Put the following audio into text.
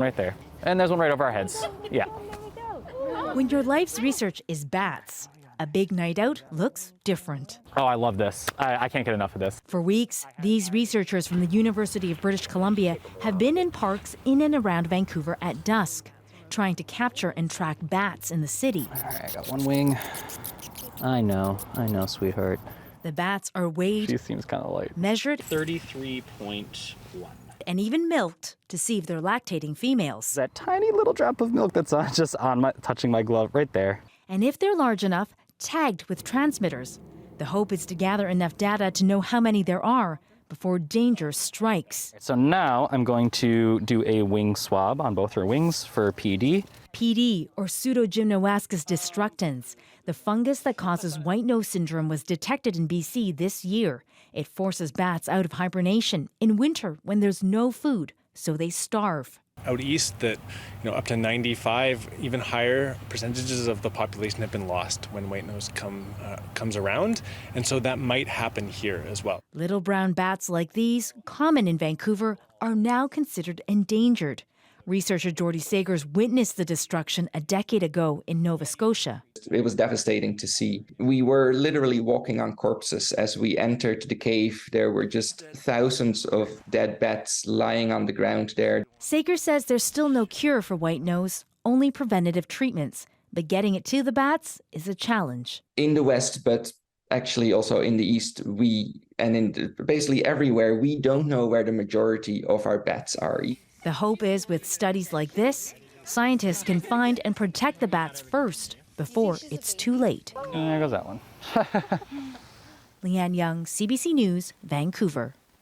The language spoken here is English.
right there. And there's one right over our heads. Yeah. When your life's research is bats, a big night out looks different. Oh, I love this. I can't get enough of this. For weeks, these researchers from the University of British Columbia have been in parks in and around Vancouver at dusk, trying to capture and track bats in the city. All right, I got one wing. I know, sweetheart. The bats are weighed, She seems kind of light. measured, 33.1. and even milked to see if they're lactating females. That tiny little drop of milk that's touching my glove right there. And if they're large enough, tagged with transmitters. The hope is to gather enough data to know how many there are before danger strikes. So now I'm going to do a wing swab on both her wings for PD. PD, or Pseudogymnoascus destructans, the fungus that causes white nose syndrome, was detected in BC this year. It forces bats out of hibernation in winter when there's no food, so they starve. Out east, that up to 95, even higher percentages of the population have been lost when white nose comes around, and so that might happen here as well. Little brown bats like these, common in Vancouver, are now considered endangered. Researcher Jordy Sagers witnessed the destruction a decade ago in Nova Scotia. It was devastating to see. We were literally walking on corpses as we entered the cave. There were just thousands of dead bats lying on the ground there. Sagers says there's still no cure for white nose, only preventative treatments. But getting it to the bats is a challenge. In the West, but actually also in the East, basically everywhere, we don't know where the majority of our bats are. The hope is with studies like this, scientists can find and protect the bats first before it's too late. There goes that one. Lien Yeung, CBC News, Vancouver.